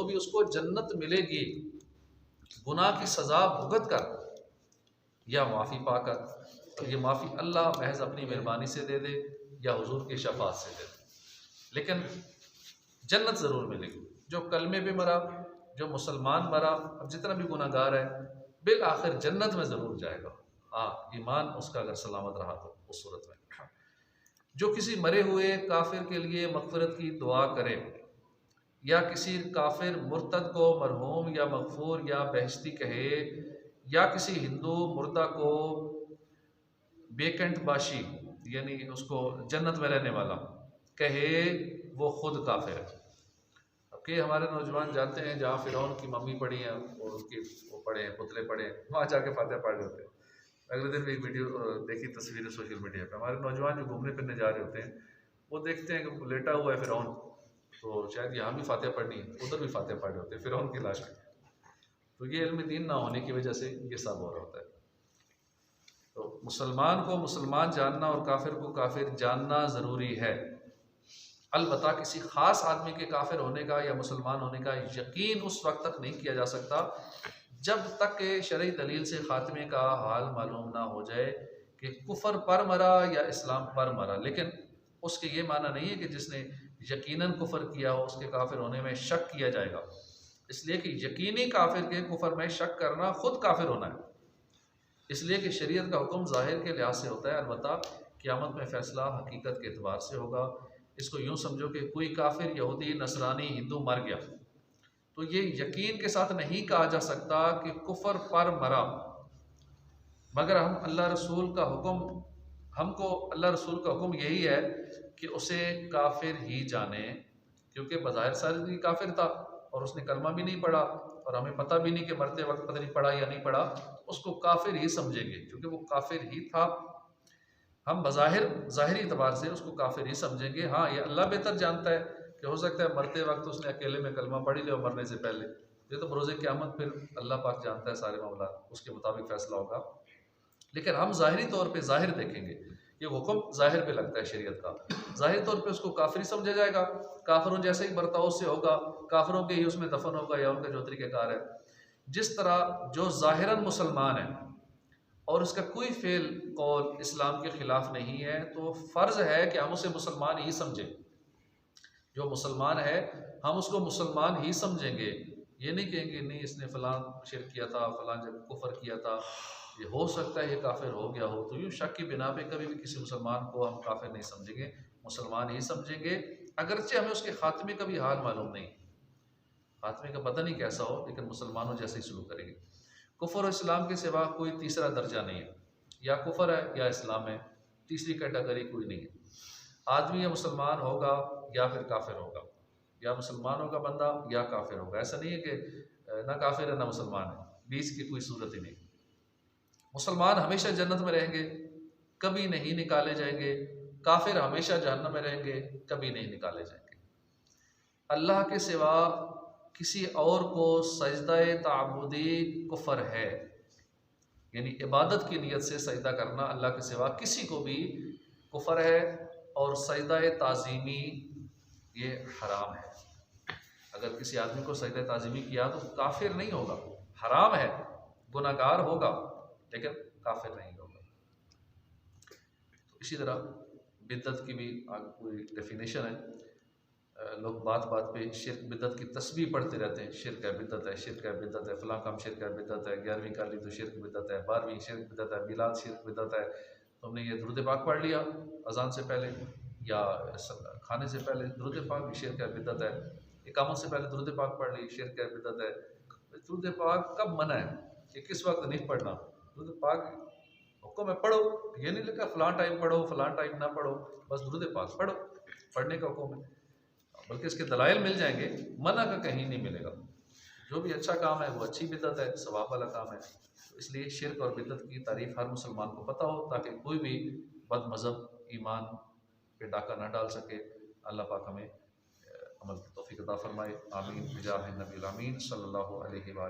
तो भी उसको जन्नत मिलेगी, गुनाह की सज़ा भुगत कर या माफ़ी पाकर। और ये माफ़ी अल्लाह महज अपनी मेहरबानी से दे दे या हुजूर की शफात से दे दे, लेकिन जन्नत ज़रूर मिलेगी। जो कलमे पे मरा, जो मुसलमान मरा, अब जितना भी गुनाहगार है, बिल आखिर जन्नत में ज़रूर जाएगा। हाँ, ईमान उसका अगर सलामत रहा तो उस सूरत में। जो किसी मरे हुए काफिर के लिए मग़फ़िरत की दुआ करे या किसी काफिर मुर्तद को मरहूम या मग़फ़ूर या बेहश्ती कहे या किसी हिंदू मुर्दा को बेकंट बाशी यानी उसको जन्नत में रहने वाला कहे, वो खुद काफिर है। अब के हमारे नौजवान जाते हैं जहाँ फ़िरौन की मम्मी पड़ी है और उसके वो पड़े हैं, पुतले पड़े हैं, वहाँ जाके फातिहा पढ़ रहे होते हैं। अगले दिन भी एक वीडियो देखी, तस्वीरें सोशल मीडिया पे, हमारे नौजवान जो घूमने फिरने जा रहे होते हैं वो देखते हैं कि लेटा हुआ है फ़िरौन, तो शायद यहाँ भी फातिहा पढ़नी है, उधर भी फातिहा पढ़ रहे होते हैं फ़िरौन की लाश में। तो ये इल्म दीन ना होने की वजह से ये सब हो रहा होता है। तो मुसलमान को मुसलमान जानना और काफिर को काफिर जानना ज़रूरी है। अलबत्ता किसी ख़ास आदमी के काफिर होने का या मुसलमान होने का यकीन उस वक्त तक नहीं किया जा सकता जब तक कि शरई दलील से ख़ात्मे का हाल मालूम ना हो जाए कि कुफर पर मरा या इस्लाम पर मरा। लेकिन उसके ये माना नहीं है कि जिसने यकीनन कुफर किया हो उसके काफिर होने में शक किया जाएगा, इसलिए कि यकीनी काफिर के कुफर में शक करना खुद काफिर होना है। इसलिए कि शरीयत का हुक्म ज़ाहिर के लिहाज से होता है, अलबत्ता क़यामत में फ़ैसला हकीकत के एतबार से होगा। इसको यूँ समझो कि कोई काफिर, यहूदी, नसरानी, हिंदू मर गया तो ये यकीन के साथ नहीं कहा जा सकता कि कुफर पर मरा, मगर हम अल्लाह रसूल का हुक्म हमको अल्लाह रसूल का हुक्म यही है कि उसे काफिर ही जाने, क्योंकि बज़ाहिर सारी काफिर था और उसने कलमा भी नहीं पढ़ा और हमें पता भी नहीं कि मरते वक्त पता नहीं पढ़ा या नहीं पढ़ा, उसको काफिर ही समझेंगे क्योंकि वो काफिर ही था। हम बज़ाहिर ज़ाहिरी एतबार से उसको काफिर ही समझेंगे। हाँ, ये अल्लाह बेहतर जानता है कि हो सकता है मरते वक्त उसने अकेले में कलमा पढ़ लिया मरने से पहले। ये तो बरोज़े क़यामत फिर अल्लाह पाक जानता है सारे मामला, उसके मुताबिक फ़ैसला होगा। लेकिन हम ज़ाहिरी तौर पे ज़ाहिर देखेंगे, ये हुक्म ज़ाहिर पे लगता है शरीयत का, ज़ाहिर तौर पे उसको काफिर ही समझा जाएगा। काफिरों जैसे ही बर्ताव उससे होगा, काफिरों के ही उसमें दफन होगा या उनका जो तरीक़ेकार है। जिस तरह जो ज़ाहिरन मुसलमान है और उसका कोई फ़ेल कौल इस्लाम के ख़िलाफ़ नहीं है, तो फ़र्ज़ है कि हम उसे मुसलमान ही समझें। जो मुसलमान है हम उसको मुसलमान ही समझेंगे, ये नहीं कहेंगे नहीं इसने फ़लाँ शिर्क किया था, फ़लाँ जगह कुफ़र किया था, ये हो सकता है ये काफिर हो गया हो। तो यूँ शक की बिना पे कभी भी किसी मुसलमान को हम काफिर नहीं समझेंगे, मुसलमान ही समझेंगे, अगरचे हमें उसके ख़ात्मे का भी हाल मालूम नहीं, ख़ात्मे का पता नहीं कैसा हो, लेकिन मुसलमानों जैसे ही सलूक करेंगे। कुफ़र और इस्लाम के सिवा कोई तीसरा दर्जा नहीं है, या कुफ़र है या इस्लाम है, तीसरी कैटेगरी कोई नहीं है। आदमी या मुसलमान होगा या फिर काफिर होगा, या मुसलमान होगा बंदा या काफिर होगा। ऐसा नहीं है कि ना काफिर है ना मुसलमान है, बीच की कोई सूरत ही नहीं। मुसलमान हमेशा जन्नत में रहेंगे, कभी नहीं निकाले जाएंगे। काफिर हमेशा जहन्नम में रहेंगे, कभी नहीं निकाले जाएंगे। अल्लाह के सिवा किसी और को सजदा ताबुदी कुफर है, यानी इबादत की नीयत से सजदा करना अल्लाह के सिवा किसी को भी कुफर है, और सजदा ताज़ीमी ये हराम है। अगर किसी आदमी को सजदा ताज़ीमी किया तो काफिर नहीं होगा, हराम है, गुनाहगार होगा, लेकिन काफिर नहीं होगा। तो इसी तरह बिद्दत की भी पूरी डेफिनेशन है। लोग बात बात पे शिर्क बिद्दत की तस्बीह पढ़ते रहते हैं, शिर्क है बिद्दत है, शिर्क है बिद्दत है, फ़लाँ काम शिर्क है बिद्दत है, 11वीं कर ली तो शिर्क बिद्दत है, 12वीं शिर्क बिद्दत है, मिलाद शिर्क बिद्दत है। तुमने ये दुरूद पाक पढ़ लिया अज़ान से पहले या खाने से पहले, दुरूद पाक भी शिर्क है बिद्दत है। इकामत से पहले दुरूद पाक पढ़ ली, शिर्क है बिद्दत है। दुरूद पाक कब मना है कि किस वक्त नहीं पढ़ना? दुरूद पाक हुक्म है पढ़ो, ये नहीं लिखा फ़लाँ टाइम पढ़ो फ़लाँ टाइम ना पढ़ो, बस दुरूद पाक पढ़ो, पढ़ने का हुक्म है। बल्कि इसके दलाइल मिल जाएंगे, मना का कहीं नहीं मिलेगा। जो भी अच्छा काम है वो अच्छी बिद्दत है, सवाब वाला काम है। तो इसलिए शिर्क और बिद्दत की तारीफ़ हर मुसलमान को पता हो, ताकि कोई भी बद मज़हब ईमान पे डाका ना डाल सके। अल्लाह पाक हमें अमल की तौफ़ीक़ अता फ़रमाए। आमीन बिजाह नबील आमीन सल्लल्लाहु अलैहि व